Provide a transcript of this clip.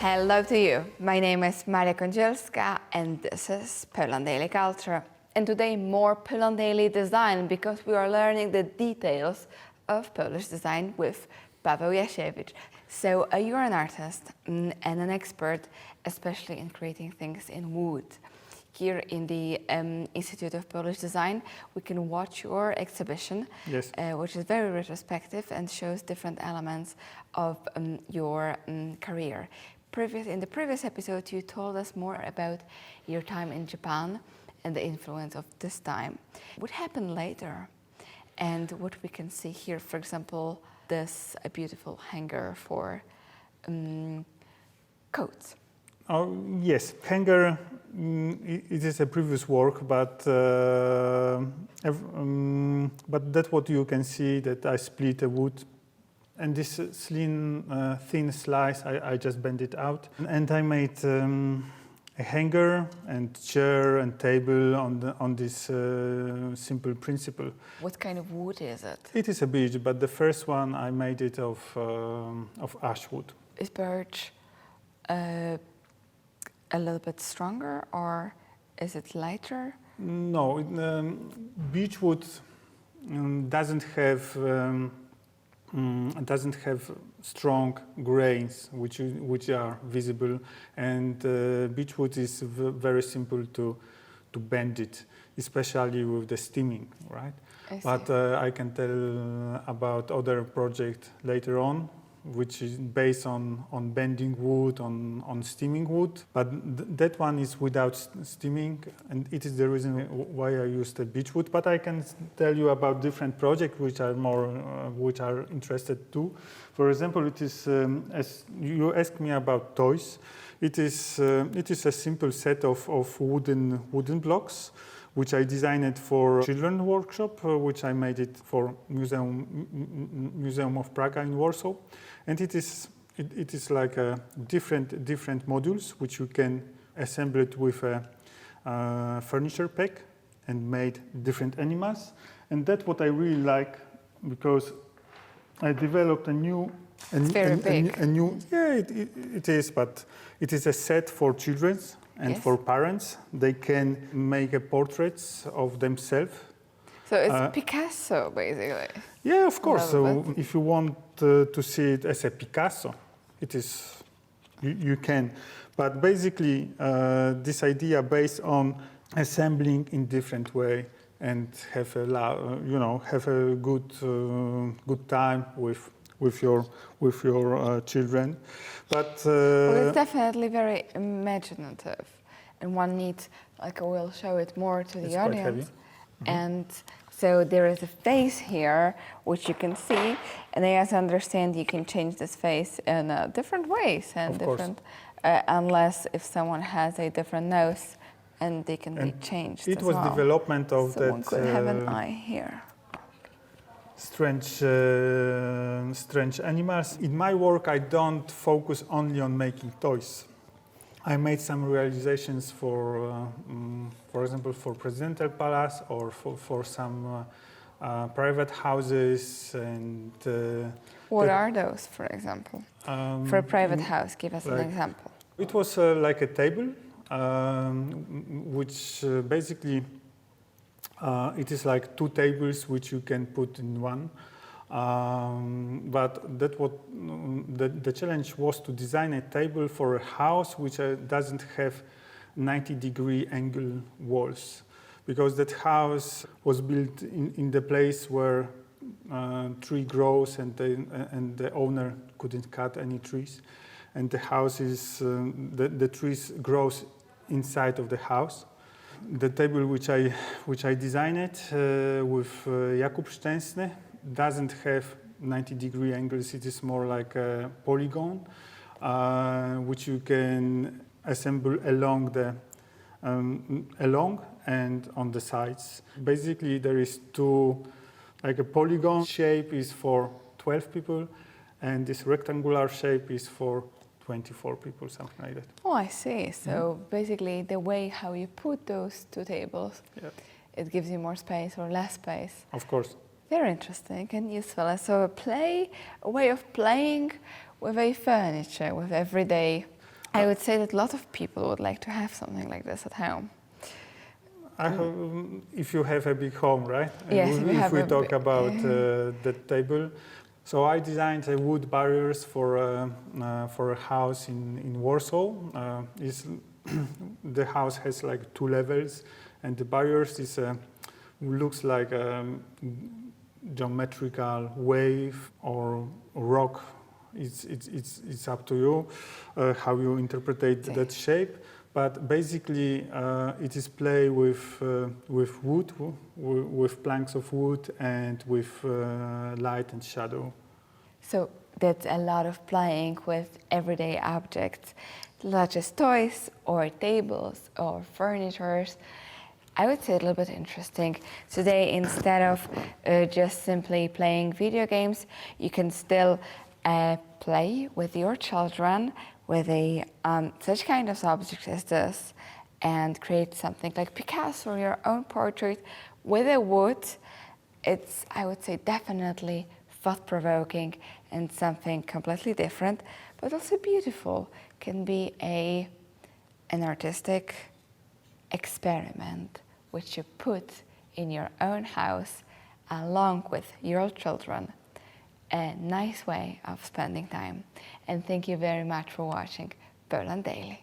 Hello to you. My name is Maria Kądzielska and this is Poland Daily Culture. And today more Poland Daily design because we are learning the details of Polish design with Paweł Jasiewicz. So you're an artist and an expert, especially in creating things in wood. Here in the Institute of Polish Design, we can watch your exhibition, Yes. Which is very retrospective and shows different elements of your career. In the previous episode, you told us more about your time in Japan and the influence of this time. What happened later? And what we can see here, for example, this a beautiful hanger for coats. Oh, yes, hanger. It is a previous work, but that's what you can see. That I split a wood, and this slim, thin slice, I just bend it out, and I made a hanger and chair and table on this simple principle. What kind of wood is it? It is a beech, but the first one I made it of ash wood. Is birch a little bit stronger, or is it lighter? No, beech wood doesn't have strong grains which are visible, and beech wood is very simple to bend it, especially with the steaming, right? But I can tell about other project later on, which is based on bending wood, on steaming wood. But that one is without steaming, and it is the reason why I used the beech wood. But I can tell you about different projects which are interested too. For example, it is as you asked me about toys. It is a simple set of wooden blocks, which I designed for children's workshop, which I made it for Museum of Prague in Warsaw, and it is like a different modules which you can assemble it with a furniture pack and made different animals, and that's what I really like, because I developed a new. It's very big. It is, but it is a set for children. And yes. For parents, they can make portraits of themselves. So it's Picasso, basically. Yeah, of course. So if you want to see it as a Picasso, it is, you can. But basically, this idea based on assembling in different way and have a good time with your children, but well, it's definitely very imaginative, and one needs, like, I will show it more to the audience. Quite heavy. Mm-hmm. And so there is a face here which you can see, and as I understand, you can change this face in different ways and different, unless if someone has a different nose, and they can be changed. It was development of that. Someone could have an eye here. Strange animals. In my work, I don't focus only on making toys. I made some realizations for example, for Presidential Palace or for some private houses. And what are those, for example? For a private house, give us an example. It was like a table, which basically. It is like two tables which you can put in one, but the challenge was to design a table for a house which doesn't have 90-degree angle walls, because that house was built in the place where tree grows and the owner couldn't cut any trees, and the house is the trees grows inside of the house. The table which I designed with Jakub Szczęsny doesn't have 90-degree angles. It is more like a polygon, which you can assemble along and on the sides. Basically, there is two, like a polygon shape is for 12 people, and this rectangular shape is for 24 people, something like that. Oh, I see. So basically the way how you put those two tables, it gives you more space or less space. Of course. Very interesting and useful. So a way of playing with a furniture, with everyday I would say that a lot of people would like to have something like this at home. If you have a big home, right? Yes, if we talk about the table. So I designed wood barriers for a house in Warsaw. The house has like 2 levels, and the barriers looks like a geometrical wave or rock. It's up to you how you interpret that shape. But basically, it is play with wood, with planks of wood, and with light and shadow. So that's a lot of playing with everyday objects, such as toys or tables or furnitures. I would say a little bit interesting. Today, instead of just simply playing video games, you can still play with your children with such kind of objects as this and create something like Picasso or your own portrait with a wood. It's, I would say, definitely thought-provoking and something completely different, but also beautiful. Can be an artistic experiment which you put in your own house along with your children. A nice way of spending time. And thank you very much for watching Poland Daily.